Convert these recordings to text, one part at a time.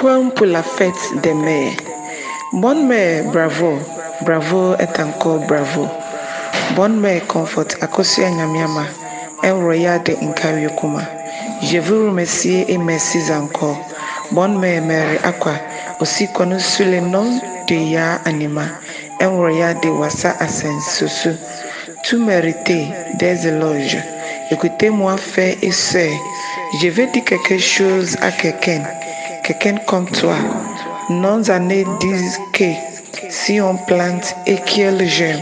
Poème pour la fête des mères. Bonne mère, bravo, bravo est encore bravo. Bonne mère, conforte Akosia Nyamiama, un royal de Nkariokuma. Je vous remercie et merci encore. Bonne mère, Mary Aqua, aussi connue sous le nom de Ya Anima, un royal de Wassa Asensosu. Tout mérité des éloges. Écoutez-moi, frères et sœurs, je vais dire quelque chose à quelqu'un comme toi. Nos années disent que si on plante et qu'il germe,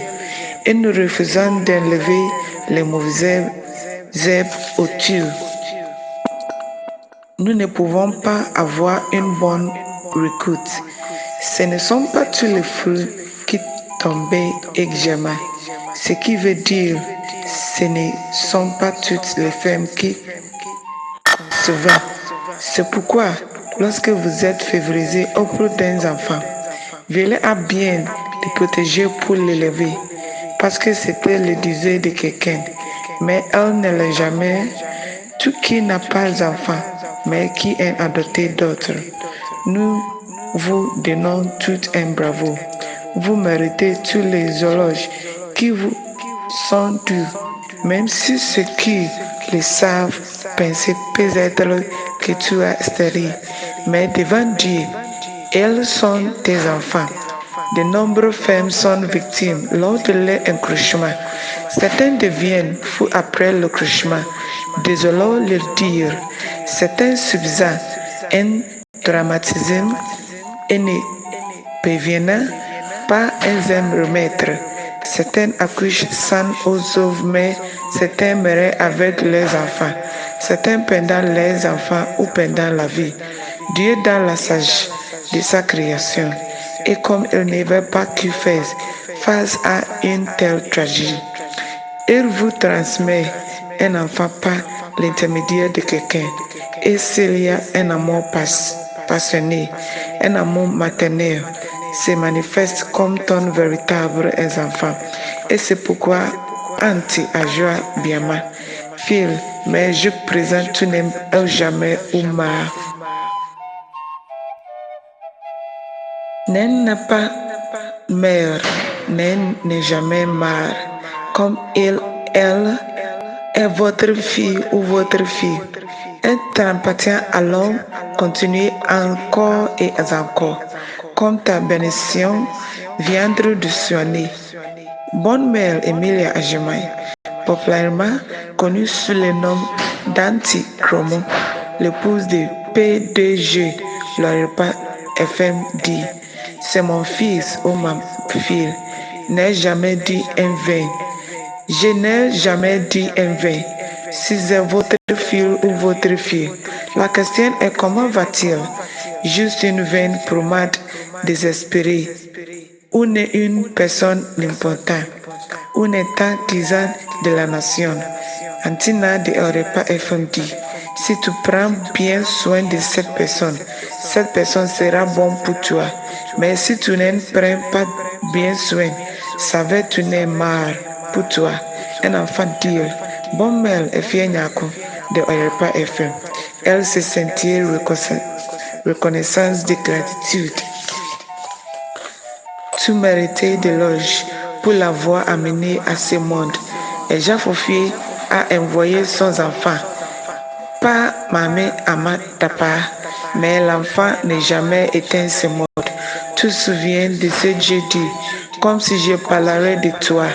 et nous refusons d'enlever les mauvaises herbes autour, nous ne pouvons pas avoir une bonne récolte. Ce ne sont pas tous les fruits qui tombent et germent. Ce qui veut dire, ce ne sont pas toutes les femmes qui concevront. C'est pourquoi, lorsque vous êtes favorisé auprès d'un enfant, veillez à bien le protéger pour l'élever, parce que c'était le désir de quelqu'un, mais elle ne l'a jamais. Tout qui n'a pas d'enfant, mais qui est adopté d'autres. Nous vous donnons tout un bravo. Vous méritez tous les éloges qui vous sont dus, même si ceux qui le savent pensent peut-être que tu es stérile. Mais devant Dieu, elles sont tes enfants. De nombreuses femmes sont victimes lors de leur accouchement. Certains deviennent fous après l'accouchement. Désolons le dire, certains subissent un traumatisme et ne parviennent pas à s'en remettre. Certains accouchent sans aux œuvres, mais certains meurent avec leurs enfants. Certains pendant leurs enfants ou pendant la vie. Dieu dans la sagesse de sa création. Et comme il ne veut pas qu'il fasse face à une telle tragédie, il vous transmet un enfant par l'intermédiaire de quelqu'un. Et s'il y a un amour passionné, un amour maternel, se manifeste comme ton véritable enfant. Et c'est pourquoi Anti Ajoa Biama, fille, mais je présente tu n'aimes jamais ou marre. Naine n'a pas mère, naine n'est jamais marre, comme elle est votre fille ou votre fille. Elle t'appartient alors, continuez encore et encore, comme ta bénédiction viendra de soigner. Bonne mère Emilia Ajimai, populairement connue sous le nom d'Anti Chromo, l'épouse de PDG, L'Orepa FM dit. C'est mon fils ou ma fille, n'ai jamais dit en vain. Je n'ai jamais dit en vain. Si c'est votre fille ou votre fille, la question est comment va-t-il? Juste une vaine promade désespérée, ou n'est une personne importante, ou n'est-un tisane de la nation. Antina de Orepa FM dit. Si tu prends bien soin de cette personne sera bonne pour toi. Mais si tu n'en prends pas bien soin, ça va tourner marre pour toi. Un enfant dit, bon mère et fille de Orepa FM. Elle se sentit reconnaissance de gratitude. Tu méritais d'éloges pour l'avoir amené à ce monde. Et Jaffofié a envoyé son enfant. Pas Mamé Ama Tapa, mais l'enfant n'est jamais éteint ce monde. Tu te souviens de ce que j'ai dit, comme si je parlerais de toi,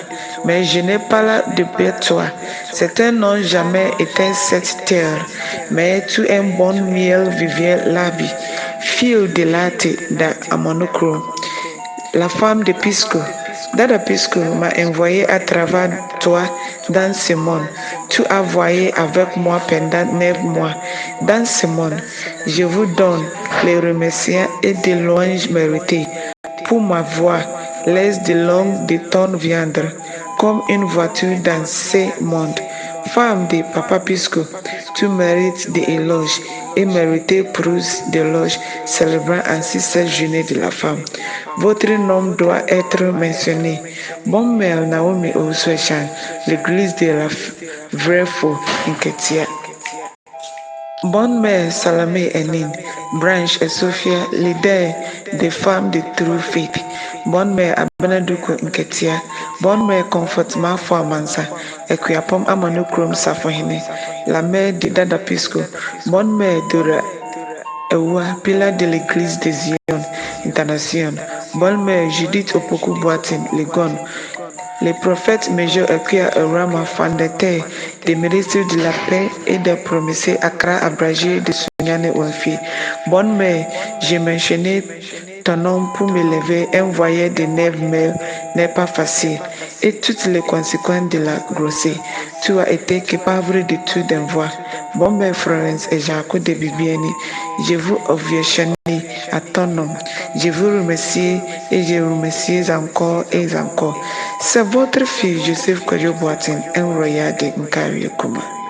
mais je n'ai pas de toi. Certains n'ont jamais éteint cette terre, mais tu es un bon miel vivant la vie. Fille de latte d'Amonocro, la femme de Pisco. Dada Pisco m'a envoyé à travers toi dans ce monde. Tu as voyé avec moi pendant 9 mois dans ce monde. Je vous donne les remerciements et des louanges méritées pour ma voix. Laisse de longues de ton viandre comme une voiture dans ce monde. Femme de Papa Pisco, tu mérites des éloges et méritez plus d'éloges, célébrant ainsi cette journée de la femme. Votre nom doit être mentionné. Bonne mère Naomi Ouswechan, l'église de la vraie faux Inketia. Bonne mère Salomé Enin, branche et Sophia, leader des femmes de True Faith. Bonne mère Abenaduku Nketia, bonne mère Comfort Mafo Amansa, Ekuyapom Amanukrom Safohine, la mère de Dada Pisco, bonne mère Dora Ewa, pilar de l'église de Zion International, bonne mère Judith Opoku Boatin, Legon, les prophètes Major Akuya Rama fondateur des ministères de la paix et des promesses Accra abrégé de Sunyane Wanfi. Bonne mère, j'ai mentionné ton nom pour m'élever. Un voyage de 9 mères n'est pas facile. Et toutes les conséquences de la grossesse. Tu as été capable de tout d'un voix. Bonne mère Florence et Jaco de Bibiani, je vous ovationne à ton nom. Je vous remercie et je remercie encore et encore. C'est votre fils Joseph Koyo Boatin, un royal de Nkari Kuma.